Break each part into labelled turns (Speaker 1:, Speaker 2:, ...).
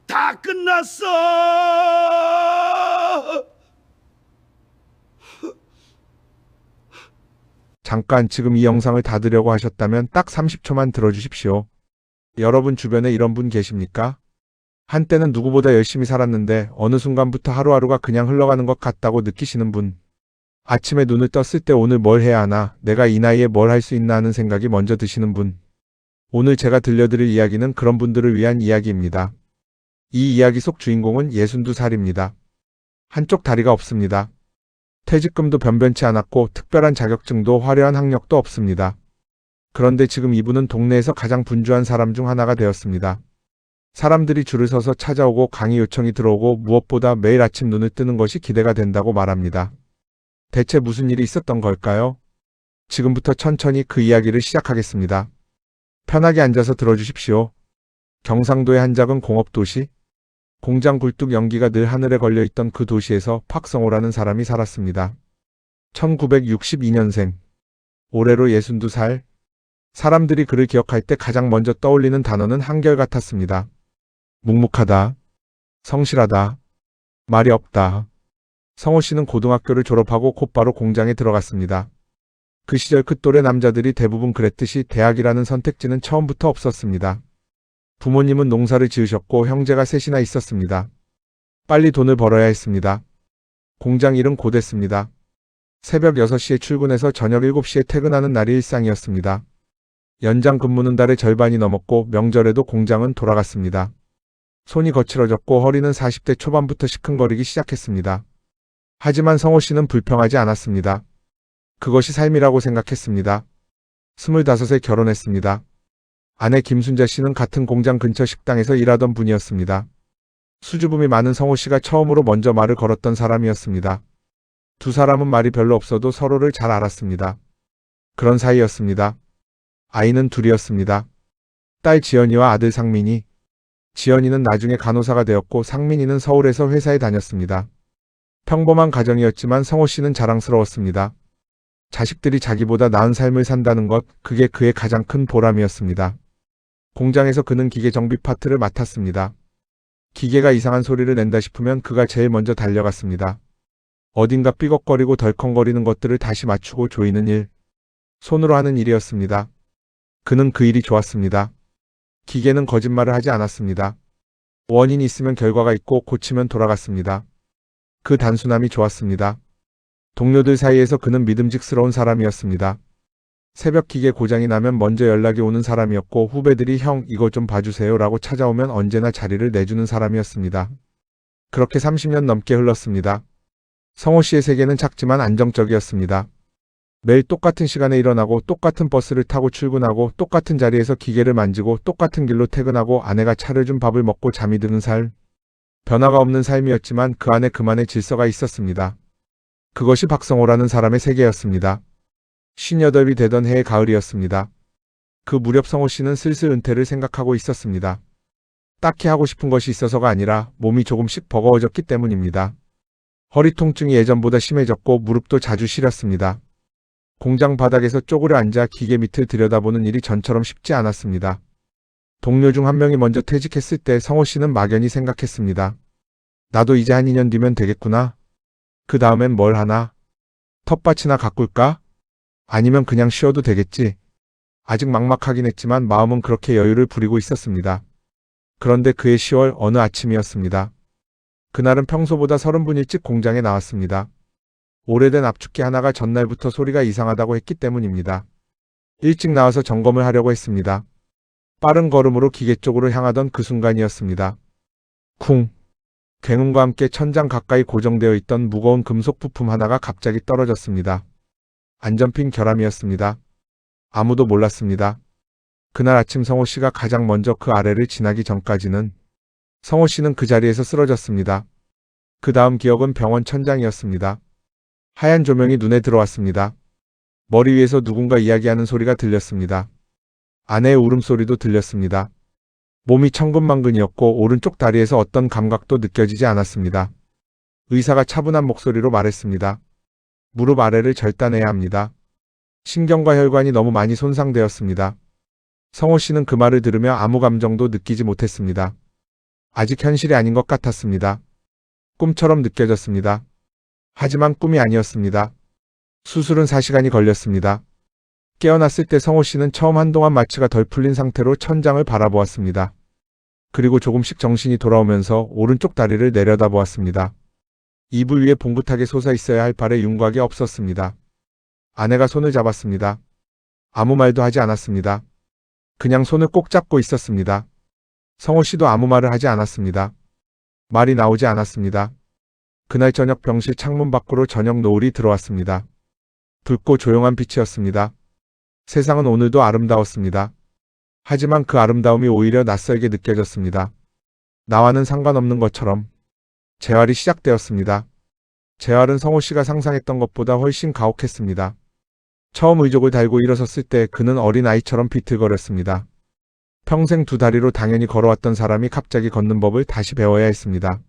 Speaker 1: 다 끝났어.
Speaker 2: 잠깐 지금 이 영상을 닫으려고 하셨다면 딱 30초만 들어주십시오. 여러분 주변에 이런 분 계십니까? 한때는 누구보다 열심히 살았는데 어느 순간부터 하루하루가 그냥 흘러가는 것 같다고 느끼시는 분. 아침에 눈을 떴을 때 오늘 뭘 해야 하나, 내가 이 나이에 뭘 할 수 있나 하는 생각이 먼저 드시는 분. 오늘 제가 들려드릴 이야기는 그런 분들을 위한 이야기입니다. 이 이야기 속 주인공은 62살입니다. 한쪽 다리가 없습니다. 퇴직금도 변변치 않았고 특별한 자격증도 화려한 학력도 없습니다. 그런데 지금 이분은 동네에서 가장 분주한 사람 중 하나가 되었습니다. 사람들이 줄을 서서 찾아오고 강의 요청이 들어오고 무엇보다 매일 아침 눈을 뜨는 것이 기대가 된다고 말합니다. 대체 무슨 일이 있었던 걸까요? 지금부터 천천히 그 이야기를 시작하겠습니다. 편하게 앉아서 들어주십시오. 경상도의 한 작은 공업도시, 공장 굴뚝 연기가 늘 하늘에 걸려있던 그 도시에서 팍성호라는 사람이 살았습니다. 1962년생, 올해로 62살. 사람들이 그를 기억할 때 가장 먼저 떠올리는 단어는 한결같았습니다. 묵묵하다, 성실하다, 말이 없다. 성호 씨는 고등학교를 졸업하고 곧바로 공장에 들어갔습니다. 그 시절 그 또래 남자들이 대부분 그랬듯이 대학이라는 선택지는 처음부터 없었습니다. 부모님은 농사를 지으셨고 형제가 셋이나 있었습니다. 빨리 돈을 벌어야 했습니다. 공장 일은 고됐습니다. 새벽 6시에 출근해서 저녁 7시에 퇴근하는 날이 일상이었습니다. 연장 근무는 달의 절반이 넘었고 명절에도 공장은 돌아갔습니다. 손이 거칠어졌고 허리는 40대 초반부터 시큰거리기 시작했습니다. 하지만 성호 씨는 불평하지 않았습니다. 그것이 삶이라고 생각했습니다. 25에 결혼했습니다. 아내 김순자 씨는 같은 공장 근처 식당에서 일하던 분이었습니다. 수줍음이 많은 성호 씨가 처음으로 먼저 말을 걸었던 사람이었습니다. 두 사람은 말이 별로 없어도 서로를 잘 알았습니다. 그런 사이였습니다. 아이는 둘이었습니다. 딸 지연이와 아들 상민이. 지연이는 나중에 간호사가 되었고 상민이는 서울에서 회사에 다녔습니다. 평범한 가정이었지만 성호 씨는 자랑스러웠습니다. 자식들이 자기보다 나은 삶을 산다는 것, 그게 그의 가장 큰 보람이었습니다. 공장에서 그는 기계 정비 파트를 맡았습니다. 기계가 이상한 소리를 낸다 싶으면 그가 제일 먼저 달려갔습니다. 어딘가 삐걱거리고 덜컹거리는 것들을 다시 맞추고 조이는 일. 손으로 하는 일이었습니다. 그는 그 일이 좋았습니다. 기계는 거짓말을 하지 않았습니다. 원인이 있으면 결과가 있고 고치면 돌아갔습니다. 그 단순함이 좋았습니다. 동료들 사이에서 그는 믿음직스러운 사람이었습니다. 새벽 기계 고장이 나면 먼저 연락이 오는 사람이었고 후배들이 형 이거 좀 봐주세요 라고 찾아오면 언제나 자리를 내주는 사람이었습니다. 그렇게 30년 넘게 흘렀습니다. 성호 씨의 세계는 작지만 안정적이었습니다. 매일 똑같은 시간에 일어나고 똑같은 버스를 타고 출근하고 똑같은 자리에서 기계를 만지고 똑같은 길로 퇴근하고 아내가 차려준 밥을 먹고 잠이 드는 삶. 변화가 없는 삶이었지만 그 안에 그만의 질서가 있었습니다. 그것이 박성호라는 사람의 세계였습니다. 58이 되던 해의 가을이었습니다. 그 무렵 성호 씨는 슬슬 은퇴를 생각하고 있었습니다. 딱히 하고 싶은 것이 있어서가 아니라 몸이 조금씩 버거워졌기 때문입니다. 허리 통증이 예전보다 심해졌고 무릎도 자주 시렸습니다. 공장 바닥에서 쪼그려 앉아 기계 밑을 들여다보는 일이 전처럼 쉽지 않았습니다. 동료 중 한 명이 먼저 퇴직했을 때 성호 씨는 막연히 생각했습니다. 나도 이제 한 2년 뒤면 되겠구나. 그 다음엔 뭘 하나? 텃밭이나 가꿀까? 아니면 그냥 쉬어도 되겠지. 아직 막막하긴 했지만 마음은 그렇게 여유를 부리고 있었습니다. 그런데 그해 10월 어느 아침이었습니다. 그날은 평소보다 30분 일찍 공장에 나왔습니다. 오래된 압축기 하나가 전날부터 소리가 이상하다고 했기 때문입니다. 일찍 나와서 점검을 하려고 했습니다. 빠른 걸음으로 기계 쪽으로 향하던 그 순간이었습니다. 쿵! 굉음과 함께 천장 가까이 고정되어 있던 무거운 금속 부품 하나가 갑자기 떨어졌습니다. 안전핀 결함이었습니다. 아무도 몰랐습니다. 그날 아침 성호 씨가 가장 먼저 그 아래를 지나기 전까지는 성호 씨는 그 자리에서 쓰러졌습니다. 그 다음 기억은 병원 천장이었습니다. 하얀 조명이 눈에 들어왔습니다. 머리 위에서 누군가 이야기하는 소리가 들렸습니다. 아내의 울음소리도 들렸습니다. 몸이 천근만근이었고 오른쪽 다리에서 어떤 감각도 느껴지지 않았습니다. 의사가 차분한 목소리로 말했습니다. 무릎 아래를 절단해야 합니다. 신경과 혈관이 너무 많이 손상되었습니다. 성호 씨는 그 말을 들으며 아무 감정도 느끼지 못했습니다. 아직 현실이 아닌 것 같았습니다. 꿈처럼 느껴졌습니다. 하지만 꿈이 아니었습니다. 수술은 4시간이 걸렸습니다. 깨어났을 때 성호 씨는 처음 한동안 마취가 덜 풀린 상태로 천장을 바라보았습니다. 그리고 조금씩 정신이 돌아오면서 오른쪽 다리를 내려다보았습니다. 이불 위에 봉긋하게 솟아 있어야 할 발에 윤곽이 없었습니다. 아내가 손을 잡았습니다. 아무 말도 하지 않았습니다. 그냥 손을 꼭 잡고 있었습니다. 성호 씨도 아무 말을 하지 않았습니다. 말이 나오지 않았습니다. 그날 저녁 병실 창문 밖으로 저녁 노을이 들어왔습니다. 붉고 조용한 빛이었습니다. 세상은 오늘도 아름다웠습니다. 하지만 그 아름다움이 오히려 낯설게 느껴졌습니다. 나와는 상관없는 것처럼. 재활이 시작되었습니다. 재활은 성호 씨가 상상했던 것보다 훨씬 가혹했습니다. 처음 의족을 달고 일어섰을 때 그는 어린아이처럼 비틀거렸습니다. 평생 두 다리로 당연히 걸어왔던 사람이 갑자기 걷는 법을 다시 배워야 했습니다.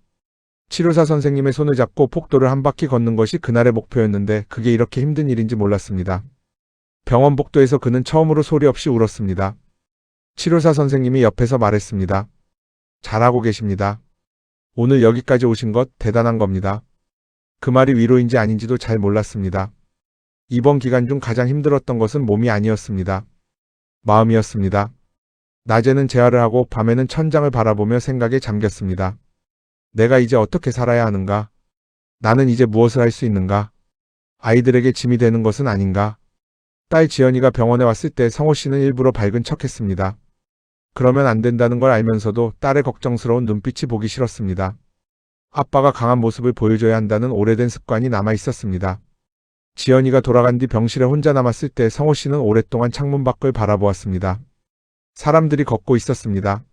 Speaker 2: 치료사 선생님의 손을 잡고 복도를 한 바퀴 걷는 것이 그날의 목표였는데 그게 이렇게 힘든 일인지 몰랐습니다. 병원 복도에서 그는 처음으로 소리 없이 울었습니다. 치료사 선생님이 옆에서 말했습니다. 잘하고 계십니다. 오늘 여기까지 오신 것 대단한 겁니다. 그 말이 위로인지 아닌지도 잘 몰랐습니다. 이번 기간 중 가장 힘들었던 것은 몸이 아니었습니다. 마음이었습니다. 낮에는 재활을 하고 밤에는 천장을 바라보며 생각에 잠겼습니다. 내가 이제 어떻게 살아야 하는가? 나는 이제 무엇을 할 수 있는가? 아이들에게 짐이 되는 것은 아닌가? 딸 지연이가 병원에 왔을 때 성호 씨는 일부러 밝은 척했습니다. 그러면 안 된다는 걸 알면서도 딸의 걱정스러운 눈빛이 보기 싫었습니다. 아빠가 강한 모습을 보여줘야 한다는 오래된 습관이 남아 있었습니다. 지연이가 돌아간 뒤 병실에 혼자 남았을 때 성호 씨는 오랫동안 창문 밖을 바라보았습니다. 사람들이 걷고 있었습니다.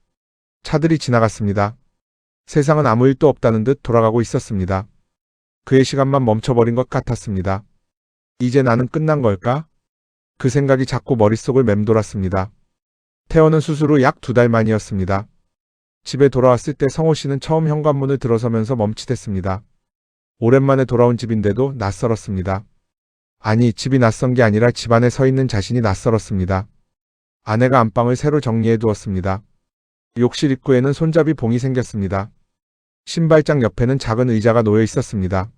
Speaker 2: 차들이 지나갔습니다. 세상은 아무 일도 없다는 듯 돌아가고 있었습니다. 그의 시간만 멈춰버린 것 같았습니다. 이제 나는 끝난 걸까? 그 생각이 자꾸 머릿속을 맴돌았습니다. 태어는 수술 후 약 2달 만이었습니다. 집에 돌아왔을 때 성호 씨는 처음 현관문을 들어서면서 멈칫했습니다. 오랜만에 돌아온 집인데도 낯설었습니다. 아니, 집이 낯선 게 아니라 집 안에 서 있는 자신이 낯설었습니다. 아내가 안방을 새로 정리해 두었습니다. 욕실 입구에는 손잡이 봉이 생겼습니다. 신발장 옆에는 작은 의자가 놓여 있었습니다.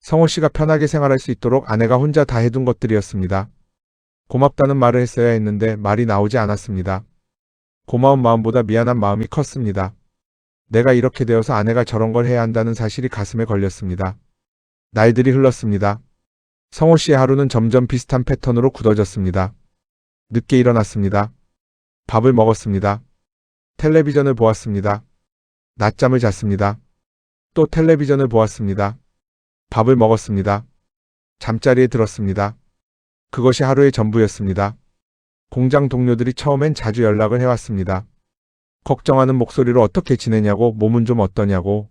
Speaker 2: 성호 씨가 편하게 생활할 수 있도록 아내가 혼자 다 해둔 것들이었습니다. 고맙다는 말을 했어야 했는데 말이 나오지 않았습니다. 고마운 마음보다 미안한 마음이 컸습니다. 내가 이렇게 되어서 아내가 저런 걸 해야 한다는 사실이 가슴에 걸렸습니다. 날들이 흘렀습니다. 성호 씨의 하루는 점점 비슷한 패턴으로 굳어졌습니다. 늦게 일어났습니다. 밥을 먹었습니다. 텔레비전을 보았습니다. 낮잠을 잤습니다. 또 텔레비전을 보았습니다. 밥을 먹었습니다. 잠자리에 들었습니다. 그것이 하루의 전부였습니다. 공장 동료들이 처음엔 자주 연락을 해왔습니다. 걱정하는 목소리로 어떻게 지내냐고, 몸은 좀 어떠냐고.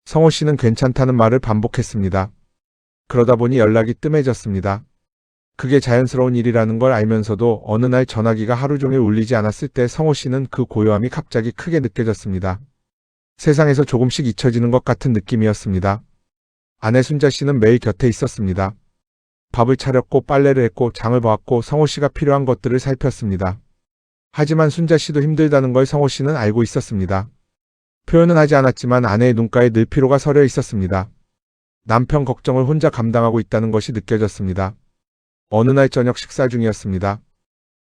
Speaker 2: 성호 씨는 괜찮다는 말을 반복했습니다. 그러다 보니 연락이 뜸해졌습니다. 그게 자연스러운 일이라는 걸 알면서도 어느 날 전화기가 하루 종일 울리지 않았을 때 성호 씨는 그 고요함이 갑자기 크게 느껴졌습니다. 세상에서 조금씩 잊혀지는 것 같은 느낌이었습니다. 아내 순자 씨는 매일 곁에 있었습니다. 밥을 차렸고 빨래를 했고 장을 보았고 성호 씨가 필요한 것들을 살폈습니다. 하지만 순자 씨도 힘들다는 걸 성호 씨는 알고 있었습니다. 표현은 하지 않았지만 아내의 눈가에 늘 피로가 서려 있었습니다. 남편 걱정을 혼자 감당하고 있다는 것이 느껴졌습니다. 어느 날 저녁 식사 중이었습니다.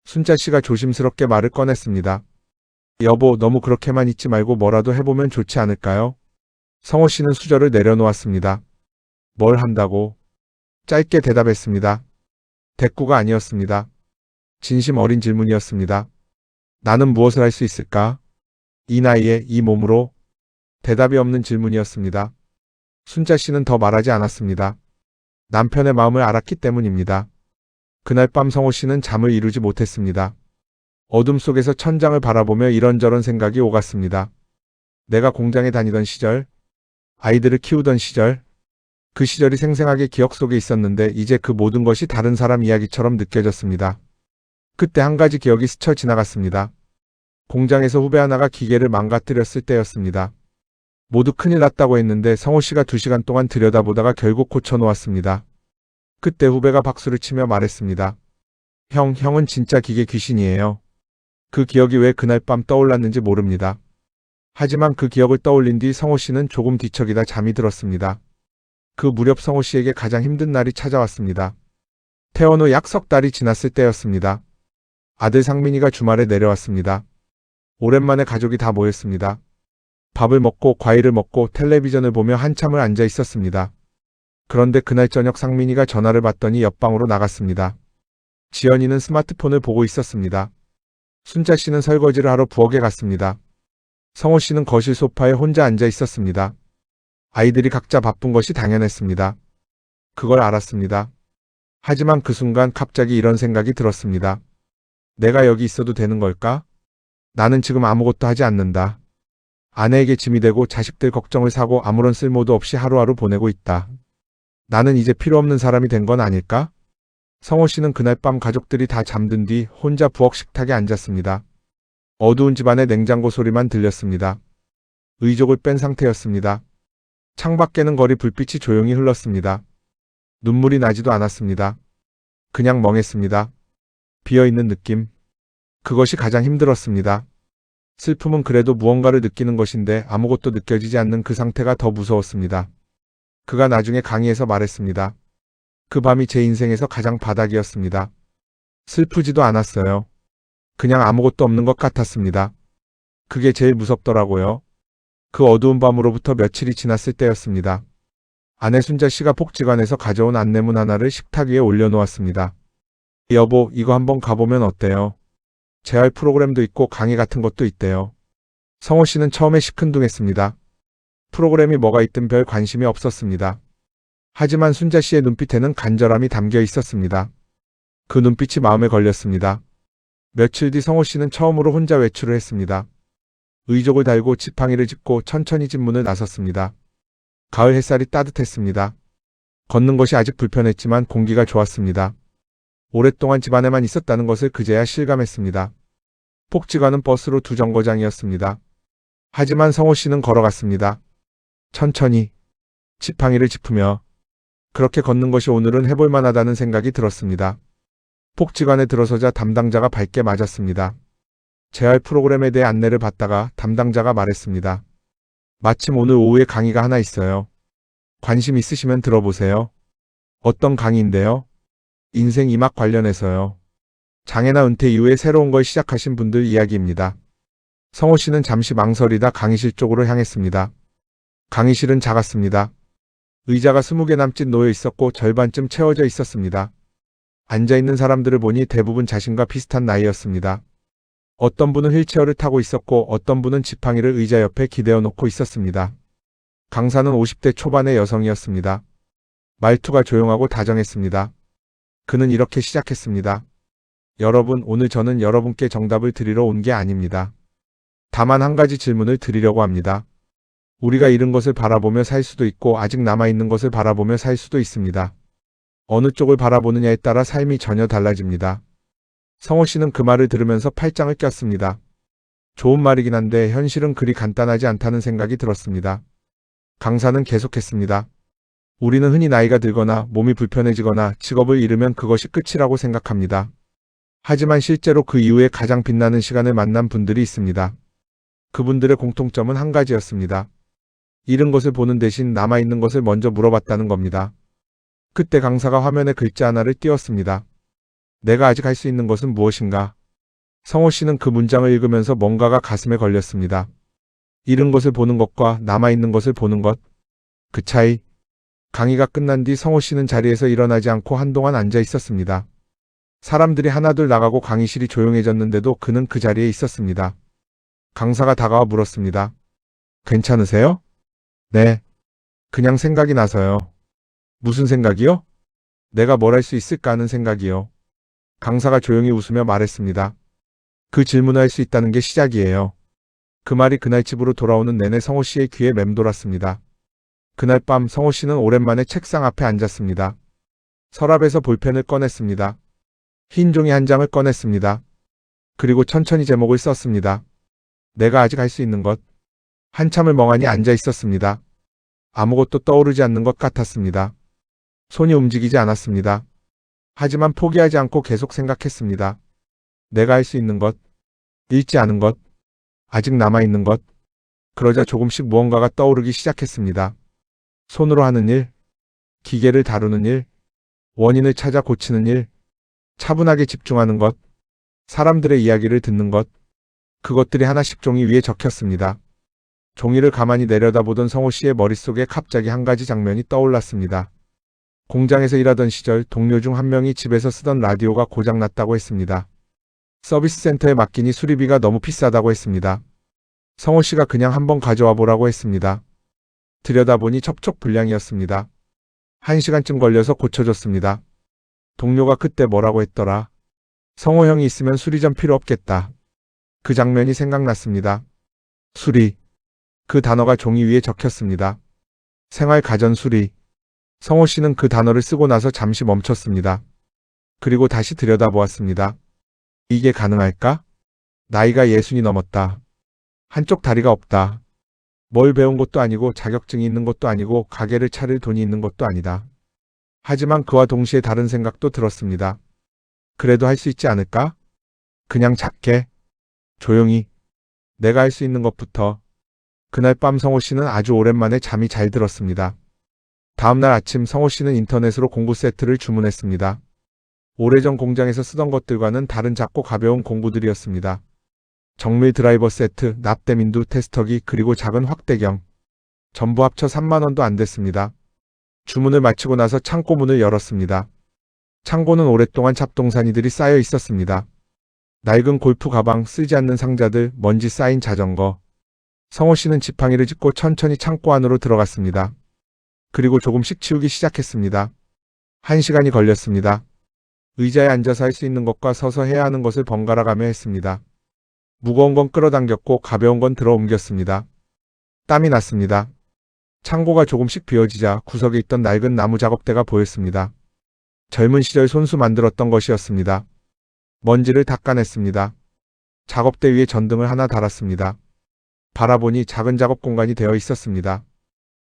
Speaker 2: 순자 씨가 조심스럽게 말을 꺼냈습니다. 여보, 너무 그렇게만 있지 말고 뭐라도 해보면 좋지 않을까요? 성호 씨는 수저를 내려놓았습니다. 뭘 한다고? 짧게 대답했습니다. 대꾸가 아니었습니다. 진심 어린 질문이었습니다. 나는 무엇을 할 수 있을까? 이 나이에 이 몸으로? 대답이 없는 질문이었습니다. 순자 씨는 더 말하지 않았습니다. 남편의 마음을 알았기 때문입니다. 그날 밤 성호 씨는 잠을 이루지 못했습니다. 어둠 속에서 천장을 바라보며 이런저런 생각이 오갔습니다. 내가 공장에 다니던 시절, 아이들을 키우던 시절, 그 시절이 생생하게 기억 속에 있었는데 이제 그 모든 것이 다른 사람 이야기처럼 느껴졌습니다. 그때 한 가지 기억이 스쳐 지나갔습니다. 공장에서 후배 하나가 기계를 망가뜨렸을 때였습니다. 모두 큰일 났다고 했는데 성호 씨가 2시간 동안 들여다보다가 결국 고쳐놓았습니다. 그때 후배가 박수를 치며 말했습니다. 형은 진짜 기계 귀신이에요. 그 기억이 왜 그날 밤 떠올랐는지 모릅니다. 하지만 그 기억을 떠올린 뒤 성호 씨는 조금 뒤척이다 잠이 들었습니다. 그 무렵 성호 씨에게 가장 힘든 날이 찾아왔습니다. 퇴원 후 약 석 달이 지났을 때였습니다. 아들 상민이가 주말에 내려왔습니다. 오랜만에 가족이 다 모였습니다. 밥을 먹고 과일을 먹고 텔레비전을 보며 한참을 앉아 있었습니다. 그런데 그날 저녁 상민이가 전화를 받더니 옆방으로 나갔습니다. 지연이는 스마트폰을 보고 있었습니다. 순자 씨는 설거지를 하러 부엌에 갔습니다. 성호 씨는 거실 소파에 혼자 앉아 있었습니다. 아이들이 각자 바쁜 것이 당연했습니다. 그걸 알았습니다. 하지만 그 순간 갑자기 이런 생각이 들었습니다. 내가 여기 있어도 되는 걸까? 나는 지금 아무것도 하지 않는다. 아내에게 짐이 되고 자식들 걱정을 사고 아무런 쓸모도 없이 하루하루 보내고 있다. 나는 이제 필요 없는 사람이 된 건 아닐까? 성호 씨는 그날 밤 가족들이 다 잠든 뒤 혼자 부엌 식탁에 앉았습니다. 어두운 집안의 냉장고 소리만 들렸습니다. 의족을 뺀 상태였습니다. 창밖에는 거리 불빛이 조용히 흘렀습니다. 눈물이 나지도 않았습니다. 그냥 멍했습니다. 비어있는 느낌. 그것이 가장 힘들었습니다. 슬픔은 그래도 무언가를 느끼는 것인데 아무것도 느껴지지 않는 그 상태가 더 무서웠습니다. 그가 나중에 강의에서 말했습니다. 그 밤이 제 인생에서 가장 바닥이었습니다. 슬프지도 않았어요. 그냥 아무것도 없는 것 같았습니다. 그게 제일 무섭더라고요. 그 어두운 밤으로부터 며칠이 지났을 때였습니다. 아내 순자 씨가 복지관에서 가져온 안내문 하나를 식탁 위에 올려놓았습니다. 여보, 이거 한번 가보면 어때요? 재활 프로그램도 있고 강의 같은 것도 있대요. 성호 씨는 처음에 시큰둥했습니다. 프로그램이 뭐가 있든 별 관심이 없었습니다. 하지만 순자 씨의 눈빛에는 간절함이 담겨 있었습니다. 그 눈빛이 마음에 걸렸습니다. 며칠 뒤 성호 씨는 처음으로 혼자 외출을 했습니다. 의족을 달고 지팡이를 짚고 천천히 집 문을 나섰습니다. 가을 햇살이 따뜻했습니다. 걷는 것이 아직 불편했지만 공기가 좋았습니다. 오랫동안 집 안에만 있었다는 것을 그제야 실감했습니다. 복지관은 버스로 2정거장이었습니다. 하지만 성호 씨는 걸어갔습니다. 천천히, 지팡이를 짚으며. 그렇게 걷는 것이 오늘은 해볼 만하다는 생각이 들었습니다. 복지관에 들어서자 담당자가 밝게 맞았습니다. 재활 프로그램에 대해 안내를 받다가 담당자가 말했습니다. 마침 오늘 오후에 강의가 하나 있어요. 관심 있으시면 들어보세요. 어떤 강의인데요? 인생 이막 관련해서요. 장애나 은퇴 이후에 새로운 걸 시작하신 분들 이야기입니다. 성호 씨는 잠시 망설이다 강의실 쪽으로 향했습니다. 강의실은 작았습니다. 의자가 20개 남짓 놓여 있었고 절반쯤 채워져 있었습니다. 앉아있는 사람들을 보니 대부분 자신과 비슷한 나이였습니다. 어떤 분은 휠체어를 타고 있었고 어떤 분은 지팡이를 의자 옆에 기대어 놓고 있었습니다. 강사는 50대 초반의 여성이었습니다. 말투가 조용하고 다정했습니다. 그는 이렇게 시작했습니다. 여러분, 오늘 저는 여러분께 정답을 드리러 온 게 아닙니다. 다만 한 가지 질문을 드리려고 합니다. 우리가 잃은 것을 바라보며 살 수도 있고 아직 남아있는 것을 바라보며 살 수도 있습니다. 어느 쪽을 바라보느냐에 따라 삶이 전혀 달라집니다. 성호 씨는 그 말을 들으면서 팔짱을 꼈습니다. 좋은 말이긴 한데 현실은 그리 간단하지 않다는 생각이 들었습니다. 강사는 계속했습니다. 우리는 흔히 나이가 들거나 몸이 불편해지거나 직업을 잃으면 그것이 끝이라고 생각합니다. 하지만 실제로 그 이후에 가장 빛나는 시간을 만난 분들이 있습니다. 그분들의 공통점은 한 가지였습니다. 잃은 것을 보는 대신 남아있는 것을 먼저 물어봤다는 겁니다. 그때 강사가 화면에 글자 하나를 띄웠습니다. 내가 아직 할 수 있는 것은 무엇인가? 성호 씨는 그 문장을 읽으면서 뭔가가 가슴에 걸렸습니다. 잃은 것을 보는 것과 남아있는 것을 보는 것. 그 차이. 강의가 끝난 뒤 성호 씨는 자리에서 일어나지 않고 한동안 앉아 있었습니다. 사람들이 하나둘 나가고 강의실이 조용해졌는데도 그는 그 자리에 있었습니다. 강사가 다가와 물었습니다. 괜찮으세요? 네. 그냥 생각이 나서요. 무슨 생각이요? 내가 뭘 할 수 있을까 하는 생각이요. 강사가 조용히 웃으며 말했습니다. 그 질문을 할 수 있다는 게 시작이에요. 그 말이 그날 집으로 돌아오는 내내 성호 씨의 귀에 맴돌았습니다. 그날 밤 성호 씨는 오랜만에 책상 앞에 앉았습니다. 서랍에서 볼펜을 꺼냈습니다. 흰 종이 한 장을 꺼냈습니다. 그리고 천천히 제목을 썼습니다. 내가 아직 할 수 있는 것. 한참을 멍하니 앉아 있었습니다. 아무것도 떠오르지 않는 것 같았습니다. 손이 움직이지 않았습니다. 하지만 포기하지 않고 계속 생각했습니다. 내가 할 수 있는 것, 잃지 않은 것, 아직 남아있는 것. 그러자 조금씩 무언가가 떠오르기 시작했습니다. 손으로 하는 일, 기계를 다루는 일, 원인을 찾아 고치는 일, 차분하게 집중하는 것, 사람들의 이야기를 듣는 것, 그것들이 하나씩 종이 위에 적혔습니다. 종이를 가만히 내려다보던 성호 씨의 머릿속에 갑자기 한 가지 장면이 떠올랐습니다. 공장에서 일하던 시절 동료 중 한 명이 집에서 쓰던 라디오가 고장났다고 했습니다. 서비스 센터에 맡기니 수리비가 너무 비싸다고 했습니다. 성호 씨가 그냥 한번 가져와 보라고 했습니다. 들여다보니 첩첩불량이었습니다. 1시간쯤 걸려서 고쳐줬습니다. 동료가 그때 뭐라고 했더라. 성호 형이 있으면 수리점 필요 없겠다. 그 장면이 생각났습니다. 수리. 그 단어가 종이 위에 적혔습니다. 생활 가전 수리. 성호 씨는 그 단어를 쓰고 나서 잠시 멈췄습니다. 그리고 다시 들여다보았습니다. 이게 가능할까? 나이가 60이 넘었다. 한쪽 다리가 없다. 뭘 배운 것도 아니고 자격증이 있는 것도 아니고 가게를 차릴 돈이 있는 것도 아니다. 하지만 그와 동시에 다른 생각도 들었습니다. 그래도 할 수 있지 않을까? 그냥 작게, 조용히, 내가 할 수 있는 것부터. 그날 밤 성호 씨는 아주 오랜만에 잠이 잘 들었습니다. 다음날 아침 성호 씨는 인터넷으로 공부 세트를 주문했습니다. 오래전 공장에서 쓰던 것들과는 다른 작고 가벼운 공구들이었습니다. 정밀 드라이버 세트, 납땜인두, 테스터기, 그리고 작은 확대경. 전부 합쳐 3만 원도 안 됐습니다. 주문을 마치고 나서 창고 문을 열었습니다. 창고는 오랫동안 잡동사니들이 쌓여 있었습니다. 낡은 골프 가방, 쓰지 않는 상자들, 먼지 쌓인 자전거. 성호 씨는 지팡이를 짚고 천천히 창고 안으로 들어갔습니다. 그리고 조금씩 치우기 시작했습니다. 1시간이 걸렸습니다. 의자에 앉아서 할 수 있는 것과 서서 해야 하는 것을 번갈아 가며 했습니다. 무거운 건 끌어당겼고 가벼운 건 들어 옮겼습니다. 땀이 났습니다. 창고가 조금씩 비어지자 구석에 있던 낡은 나무 작업대가 보였습니다. 젊은 시절 손수 만들었던 것이었습니다. 먼지를 닦아냈습니다. 작업대 위에 전등을 하나 달았습니다. 바라보니 작은 작업 공간이 되어 있었습니다.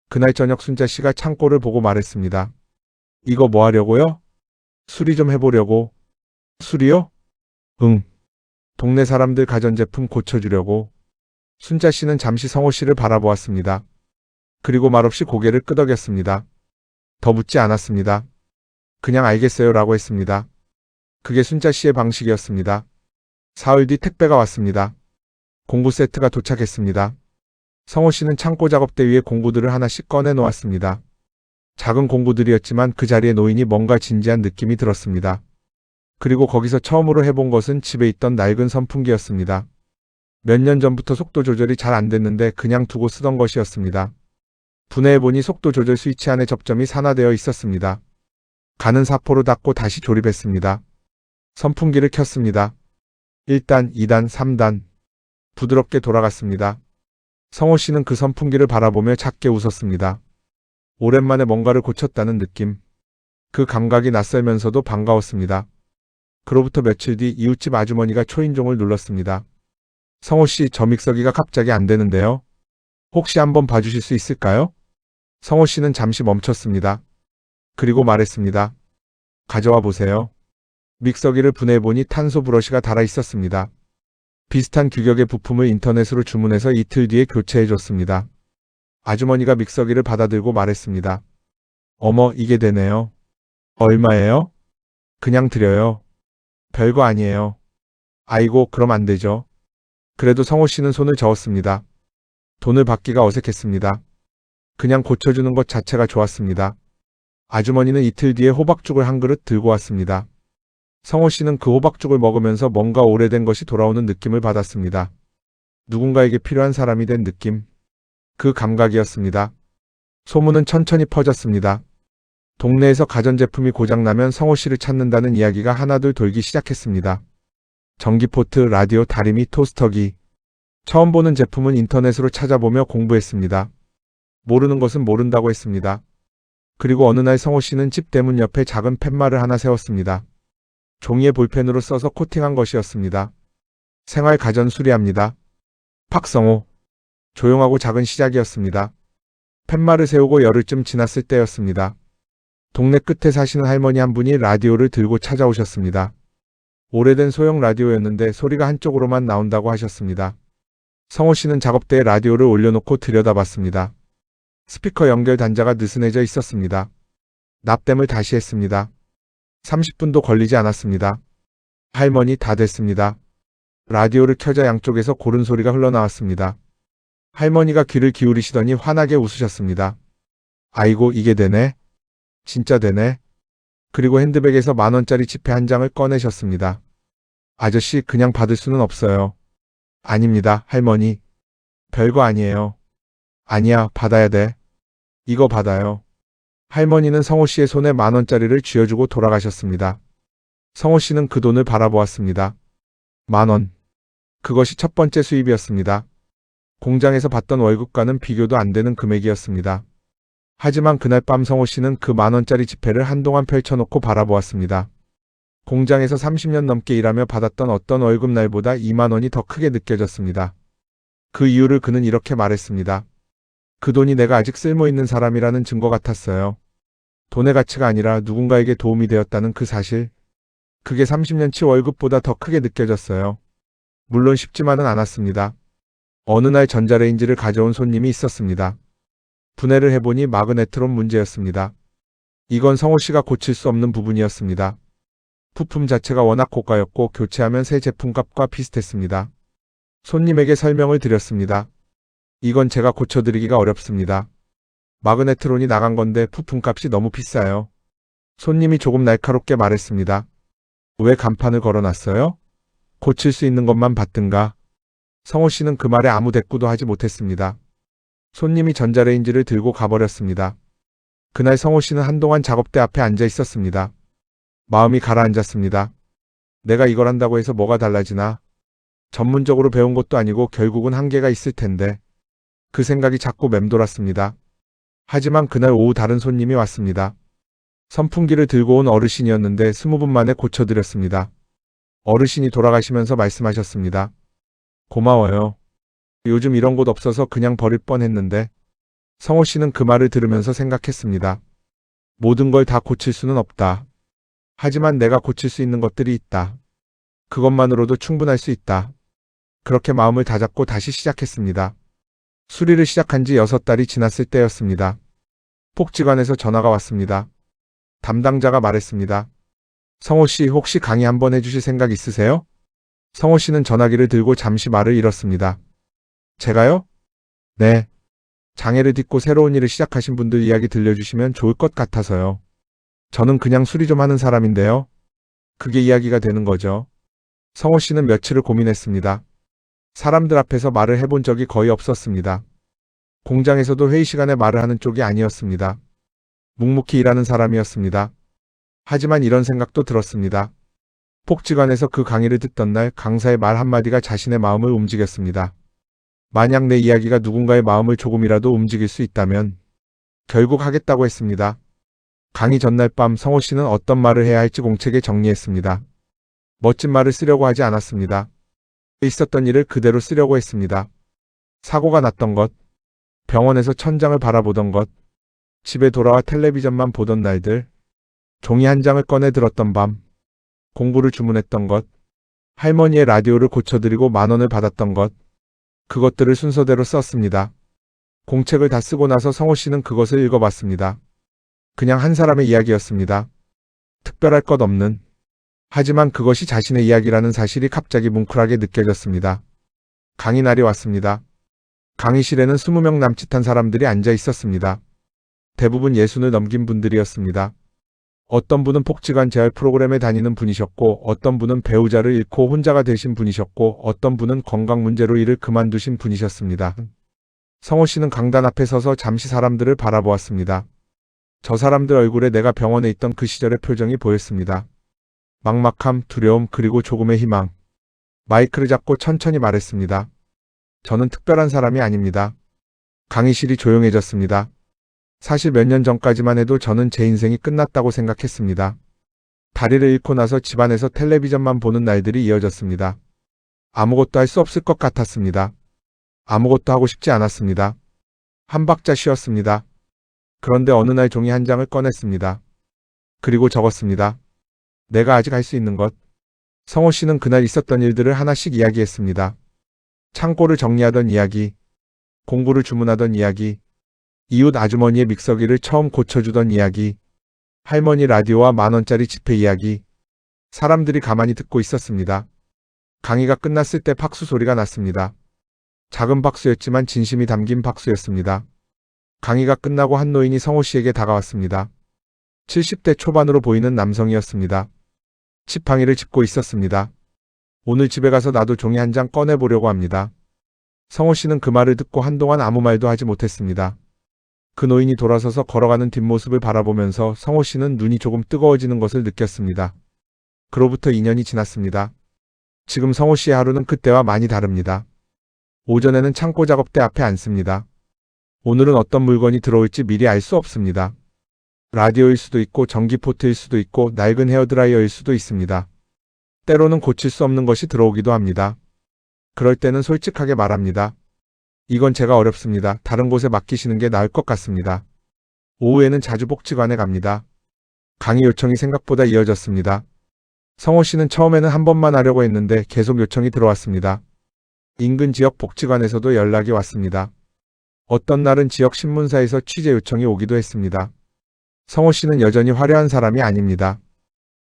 Speaker 2: 그날 저녁 순자 씨가 창고를 보고 말했습니다. 이거 뭐 하려고요? 수리 좀 해보려고. 수리요? 응. 동네 사람들 가전제품 고쳐주려고. 순자 씨는 잠시 성호 씨를 바라보았습니다. 그리고 말없이 고개를 끄덕였습니다. 더 묻지 않았습니다. 그냥 알겠어요 라고 했습니다. 그게 순자 씨의 방식이었습니다. 사흘 뒤 택배가 왔습니다. 공구 세트가 도착했습니다. 성호 씨는 창고 작업대 위에 공구들을 하나씩 꺼내 놓았습니다. 작은 공구들이었지만 그 자리에 놓이니 뭔가 진지한 느낌이 들었습니다. 그리고 거기서 처음으로 해본 것은 집에 있던 낡은 선풍기였습니다. 몇 년 전부터 속도 조절이 잘 안 됐는데 그냥 두고 쓰던 것이었습니다. 분해해보니 속도 조절 스위치 안에 접점이 산화되어 있었습니다. 가는 사포로 닫고 다시 조립했습니다. 선풍기를 켰습니다. 1단, 2단, 3단. 부드럽게 돌아갔습니다. 성호 씨는 그 선풍기를 바라보며 작게 웃었습니다. 오랜만에 뭔가를 고쳤다는 느낌. 그 감각이 낯설면서도 반가웠습니다. 그로부터 며칠 뒤 이웃집 아주머니가 초인종을 눌렀습니다. 성호 씨, 저 믹서기가 갑자기 안 되는데요. 혹시 한번 봐주실 수 있을까요? 성호 씨는 잠시 멈췄습니다. 그리고 말했습니다. 가져와 보세요. 믹서기를 분해해보니 탄소 브러쉬가 달아 있었습니다. 비슷한 규격의 부품을 인터넷으로 주문해서 이틀 뒤에 교체해줬습니다. 아주머니가 믹서기를 받아들고 말했습니다. 어머, 이게 되네요. 얼마예요? 그냥 드려요. 별거 아니에요. 아이고, 그럼 안 되죠. 그래도 성호 씨는 손을 저었습니다. 돈을 받기가 어색했습니다. 그냥 고쳐주는 것 자체가 좋았습니다. 아주머니는 이틀 뒤에 호박죽을 한 그릇 들고 왔습니다. 성호 씨는 그 호박죽을 먹으면서 뭔가 오래된 것이 돌아오는 느낌을 받았습니다. 누군가에게 필요한 사람이 된 느낌. 그 감각이었습니다. 소문은 천천히 퍼졌습니다. 동네에서 가전제품이 고장나면 성호 씨를 찾는다는 이야기가 하나둘 돌기 시작했습니다. 전기포트, 라디오, 다리미, 토스터기. 처음 보는 제품은 인터넷으로 찾아보며 공부했습니다. 모르는 것은 모른다고 했습니다. 그리고 어느 날 성호 씨는 집 대문 옆에 작은 팻말을 하나 세웠습니다. 종이에 볼펜으로 써서 코팅한 것이었습니다. 생활 가전 수리합니다. 박성호. 조용하고 작은 시작이었습니다. 팻말을 세우고 열흘쯤 지났을 때였습니다. 동네 끝에 사시는 할머니 한 분이 라디오를 들고 찾아오셨습니다. 오래된 소형 라디오였는데 소리가 한쪽으로만 나온다고 하셨습니다. 성호 씨는 작업대에 라디오를 올려놓고 들여다봤습니다. 스피커 연결 단자가 느슨해져 있었습니다. 납땜을 다시 했습니다. 30분도 걸리지 않았습니다. 할머니 다 됐습니다. 라디오를 켜자 양쪽에서 고른 소리가 흘러나왔습니다. 할머니가 귀를 기울이시더니 환하게 웃으셨습니다. 아이고 이게 되네. 진짜 되네. 그리고 핸드백에서 10,000원짜리 지폐 한 장을 꺼내셨습니다. 아저씨 그냥 받을 수는 없어요. 아닙니다, 할머니. 별거 아니에요. 아니야, 받아야 돼. 이거 받아요. 할머니는 성호 씨의 손에 10,000원짜리를 쥐어주고 돌아가셨습니다. 성호 씨는 그 돈을 바라보았습니다. 10,000원. 그것이 첫 번째 수입이었습니다. 공장에서 받던 월급과는 비교도 안 되는 금액이었습니다. 하지만 그날 밤 성호 씨는 그 10,000원짜리 지폐를 한동안 펼쳐놓고 바라보았습니다. 공장에서 30년 넘게 일하며 받았던 어떤 월급날보다 20,000원이 더 크게 느껴졌습니다. 그 이유를 그는 이렇게 말했습니다. 그 돈이 내가 아직 쓸모있는 사람이라는 증거 같았어요. 돈의 가치가 아니라 누군가에게 도움이 되었다는 그 사실. 그게 30년치 월급보다 더 크게 느껴졌어요. 물론 쉽지만은 않았습니다. 어느 날 전자레인지를 가져온 손님이 있었습니다. 분해를 해보니 마그네트론 문제였습니다. 이건 성호 씨가 고칠 수 없는 부분이었습니다. 부품 자체가 워낙 고가였고 교체하면 새 제품값과 비슷했습니다. 손님에게 설명을 드렸습니다. 이건 제가 고쳐드리기가 어렵습니다. 마그네트론이 나간 건데 부품값이 너무 비싸요. 손님이 조금 날카롭게 말했습니다. 왜 간판을 걸어놨어요? 고칠 수 있는 것만 받든가. 성호 씨는 그 말에 아무 대꾸도 하지 못했습니다. 손님이 전자레인지를 들고 가버렸습니다. 그날 성호 씨는 한동안 작업대 앞에 앉아 있었습니다. 마음이 가라앉았습니다. 내가 이걸 한다고 해서 뭐가 달라지나? 전문적으로 배운 것도 아니고 결국은 한계가 있을 텐데. 그 생각이 자꾸 맴돌았습니다. 하지만 그날 오후 다른 손님이 왔습니다. 선풍기를 들고 온 어르신이었는데 20분 만에 고쳐드렸습니다. 어르신이 돌아가시면서 말씀하셨습니다. 고마워요. 요즘 이런 곳 없어서 그냥 버릴 뻔했는데. 성호 씨는 그 말을 들으면서 생각했습니다. 모든 걸 다 고칠 수는 없다. 하지만 내가 고칠 수 있는 것들이 있다. 그것만으로도 충분할 수 있다. 그렇게 마음을 다잡고 다시 시작했습니다. 수리를 시작한 지 6달이 지났을 때였습니다. 복지관에서 전화가 왔습니다. 담당자가 말했습니다. 성호 씨 혹시 강의 한번 해주실 생각 있으세요? 성호 씨는 전화기를 들고 잠시 말을 잃었습니다. 제가요? 네. 장애를 딛고 새로운 일을 시작하신 분들 이야기 들려주시면 좋을 것 같아서요. 저는 그냥 수리 좀 하는 사람인데요. 그게 이야기가 되는 거죠. 성호 씨는 며칠을 고민했습니다. 사람들 앞에서 말을 해본 적이 거의 없었습니다. 공장에서도 회의 시간에 말을 하는 쪽이 아니었습니다. 묵묵히 일하는 사람이었습니다. 하지만 이런 생각도 들었습니다. 복지관에서 그 강의를 듣던 날 강사의 말 한마디가 자신의 마음을 움직였습니다. 만약 내 이야기가 누군가의 마음을 조금이라도 움직일 수 있다면 결국 하겠다고 했습니다. 강의 전날 밤 성호 씨는 어떤 말을 해야 할지 공책에 정리했습니다. 멋진 말을 쓰려고 하지 않았습니다. 있었던 일을 그대로 쓰려고 했습니다. 사고가 났던 것, 병원에서 천장을 바라보던 것, 집에 돌아와 텔레비전만 보던 날들, 종이 한 장을 꺼내 들었던 밤, 공부를 주문했던 것, 할머니의 라디오를 고쳐드리고 10,000원을 받았던 것, 그것들을 순서대로 썼습니다. 공책을 다 쓰고 나서 성호 씨는 그것을 읽어봤습니다. 그냥 한 사람의 이야기였습니다. 특별할 것 없는. 하지만 그것이 자신의 이야기라는 사실이 갑자기 뭉클하게 느껴졌습니다. 강의 날이 왔습니다. 강의실에는 20명 남짓한 사람들이 앉아 있었습니다. 대부분 60을 넘긴 분들이었습니다. 어떤 분은 복지관 재활 프로그램에 다니는 분이셨고, 어떤 분은 배우자를 잃고 혼자가 되신 분이셨고, 어떤 분은 건강 문제로 일을 그만두신 분이셨습니다. 성호 씨는 강단 앞에 서서 잠시 사람들을 바라보았습니다. 저 사람들 얼굴에 내가 병원에 있던 그 시절의 표정이 보였습니다. 막막함, 두려움, 그리고 조금의 희망. 마이크를 잡고 천천히 말했습니다. 저는 특별한 사람이 아닙니다. 강의실이 조용해졌습니다. 사실 몇 년 전까지만 해도 저는 제 인생이 끝났다고 생각했습니다. 다리를 잃고 나서 집안에서 텔레비전만 보는 날들이 이어졌습니다. 아무것도 할 수 없을 것 같았습니다. 아무것도 하고 싶지 않았습니다. 한 박자 쉬었습니다. 그런데 어느 날 종이 한 장을 꺼냈습니다. 그리고 적었습니다. 내가 아직 할 수 있는 것. 성호 씨는 그날 있었던 일들을 하나씩 이야기했습니다. 창고를 정리하던 이야기, 공구를 주문하던 이야기, 이웃 아주머니의 믹서기를 처음 고쳐주던 이야기, 할머니 라디오와 10,000원짜리 지폐 이야기. 사람들이 가만히 듣고 있었습니다. 강의가 끝났을 때 박수 소리가 났습니다. 작은 박수였지만 진심이 담긴 박수였습니다. 강의가 끝나고 한 노인이 성호 씨에게 다가왔습니다. 70대 초반으로 보이는 남성이었습니다. 지팡이를 짚고 있었습니다. 오늘 집에 가서 나도 종이 한 장 꺼내보려고 합니다. 성호 씨는 그 말을 듣고 한동안 아무 말도 하지 못했습니다. 그 노인이 돌아서서 걸어가는 뒷모습을 바라보면서 성호 씨는 눈이 조금 뜨거워지는 것을 느꼈습니다. 그로부터 2년이 지났습니다. 지금 성호 씨의 하루는 그때와 많이 다릅니다. 오전에는 창고 작업대 앞에 앉습니다. 오늘은 어떤 물건이 들어올지 미리 알 수 없습니다. 라디오일 수도 있고 전기포트일 수도 있고 낡은 헤어드라이어일 수도 있습니다. 때로는 고칠 수 없는 것이 들어오기도 합니다. 그럴 때는 솔직하게 말합니다. 이건 제가 어렵습니다. 다른 곳에 맡기시는 게 나을 것 같습니다. 오후에는 자주 복지관에 갑니다. 강의 요청이 생각보다 이어졌습니다. 성호 씨는 처음에는 한 번만 하려고 했는데 계속 요청이 들어왔습니다. 인근 지역 복지관에서도 연락이 왔습니다. 어떤 날은 지역 신문사에서 취재 요청이 오기도 했습니다. 성호 씨는 여전히 화려한 사람이 아닙니다.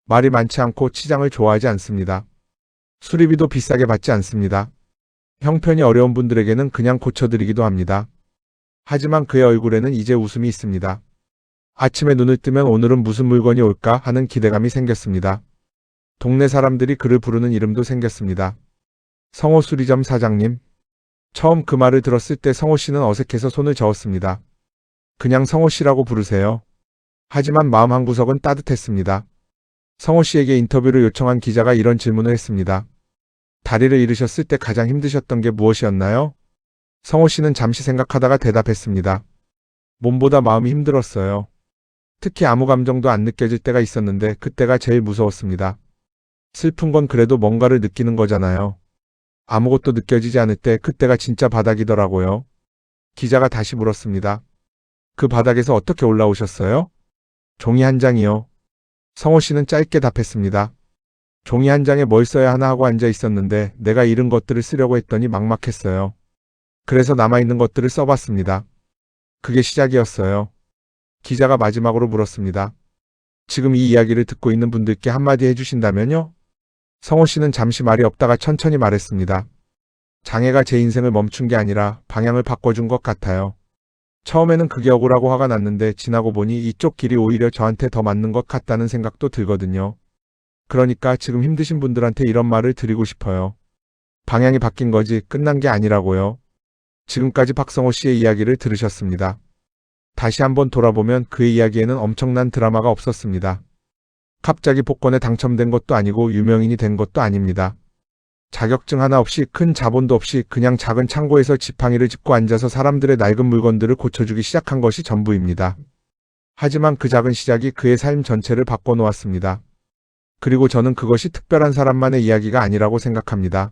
Speaker 2: 말이 많지 않고 치장을 좋아하지 않습니다. 수리비도 비싸게 받지 않습니다. 형편이 어려운 분들에게는 그냥 고쳐드리기도 합니다. 하지만 그의 얼굴에는 이제 웃음이 있습니다. 아침에 눈을 뜨면 오늘은 무슨 물건이 올까 하는 기대감이 생겼습니다. 동네 사람들이 그를 부르는 이름도 생겼습니다. 성호 수리점 사장님. 처음 그 말을 들었을 때 성호 씨는 어색해서 손을 저었습니다. 그냥 성호 씨라고 부르세요. 하지만 마음 한구석은 따뜻했습니다. 성호 씨에게 인터뷰를 요청한 기자가 이런 질문을 했습니다. 다리를 잃으셨을 때 가장 힘드셨던 게 무엇이었나요? 성호 씨는 잠시 생각하다가 대답했습니다. 몸보다 마음이 힘들었어요. 특히 아무 감정도 안 느껴질 때가 있었는데 그때가 제일 무서웠습니다. 슬픈 건 그래도 뭔가를 느끼는 거잖아요. 아무것도 느껴지지 않을 때 그때가 진짜 바닥이더라고요. 기자가 다시 물었습니다. 그 바닥에서 어떻게 올라오셨어요? 종이 한 장이요. 성호 씨는 짧게 답했습니다. 종이 한 장에 뭘 써야 하나 하고 앉아 있었는데 내가 잃은 것들을 쓰려고 했더니 막막했어요. 그래서 남아있는 것들을 써봤습니다. 그게 시작이었어요. 기자가 마지막으로 물었습니다. 지금 이 이야기를 듣고 있는 분들께 한마디 해주신다면요? 성호 씨는 잠시 말이 없다가 천천히 말했습니다. 장애가 제 인생을 멈춘 게 아니라 방향을 바꿔준 것 같아요. 처음에는 그게 억울하고 화가 났는데 지나고 보니 이쪽 길이 오히려 저한테 더 맞는 것 같다는 생각도 들거든요. 그러니까 지금 힘드신 분들한테 이런 말을 드리고 싶어요. 방향이 바뀐 거지 끝난 게 아니라고요. 지금까지 박성호 씨의 이야기를 들으셨습니다. 다시 한번 돌아보면 그의 이야기에는 엄청난 드라마가 없었습니다. 갑자기 복권에 당첨된 것도 아니고 유명인이 된 것도 아닙니다. 자격증 하나 없이 큰 자본도 없이 그냥 작은 창고에서 지팡이를 짚고 앉아서 사람들의 낡은 물건들을 고쳐주기 시작한 것이 전부입니다. 하지만 그 작은 시작이 그의 삶 전체를 바꿔놓았습니다. 그리고 저는 그것이 특별한 사람만의 이야기가 아니라고 생각합니다.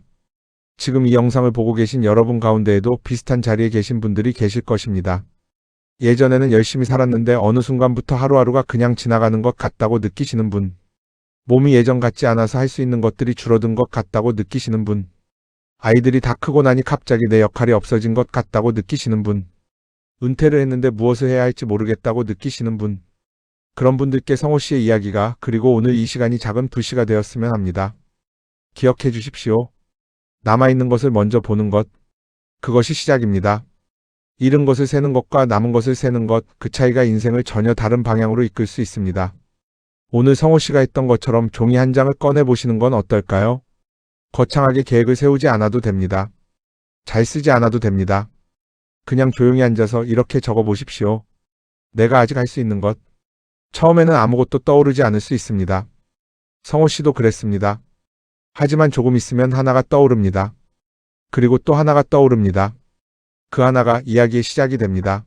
Speaker 2: 지금 이 영상을 보고 계신 여러분 가운데에도 비슷한 자리에 계신 분들이 계실 것입니다. 예전에는 열심히 살았는데 어느 순간부터 하루하루가 그냥 지나가는 것 같다고 느끼시는 분. 몸이 예전 같지 않아서 할 수 있는 것들이 줄어든 것 같다고 느끼시는 분. 아이들이 다 크고 나니 갑자기 내 역할이 없어진 것 같다고 느끼시는 분. 은퇴를 했는데 무엇을 해야 할지 모르겠다고 느끼시는 분. 그런 분들께 성호 씨의 이야기가 그리고 오늘 이 시간이 작은 불씨가 되었으면 합니다. 기억해 주십시오. 남아있는 것을 먼저 보는 것. 그것이 시작입니다. 잃은 것을 세는 것과 남은 것을 세는 것, 그 차이가 인생을 전혀 다른 방향으로 이끌 수 있습니다. 오늘 성호 씨가 했던 것처럼 종이 한 장을 꺼내보시는 건 어떨까요? 거창하게 계획을 세우지 않아도 됩니다. 잘 쓰지 않아도 됩니다. 그냥 조용히 앉아서 이렇게 적어보십시오. 내가 아직 할 수 있는 것. 처음에는 아무것도 떠오르지 않을 수 있습니다. 성호 씨도 그랬습니다. 하지만 조금 있으면 하나가 떠오릅니다. 그리고 또 하나가 떠오릅니다. 그 하나가 이야기의 시작이 됩니다.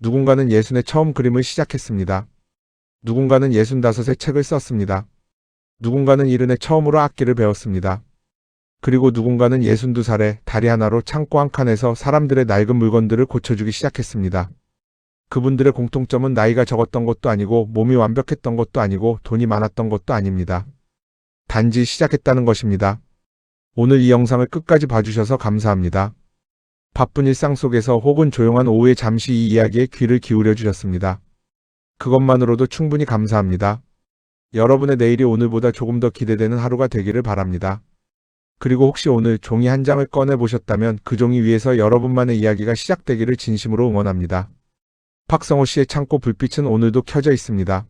Speaker 2: 누군가는 60에 처음 그림을 시작했습니다. 누군가는 65에 책을 썼습니다. 누군가는 70에 처음으로 악기를 배웠습니다. 그리고 누군가는 62살에 다리 하나로 창고 한 칸에서 사람들의 낡은 물건들을 고쳐주기 시작했습니다. 그분들의 공통점은 나이가 적었던 것도 아니고 몸이 완벽했던 것도 아니고 돈이 많았던 것도 아닙니다. 단지 시작했다는 것입니다. 오늘 이 영상을 끝까지 봐주셔서 감사합니다. 바쁜 일상 속에서 혹은 조용한 오후에 잠시 이 이야기에 귀를 기울여 주셨습니다. 그것만으로도 충분히 감사합니다. 여러분의 내일이 오늘보다 조금 더 기대되는 하루가 되기를 바랍니다. 그리고 혹시 오늘 종이 한 장을 꺼내 보셨다면 그 종이 위에서 여러분만의 이야기가 시작되기를 진심으로 응원합니다. 박성호 씨의 창고 불빛은 오늘도 켜져 있습니다.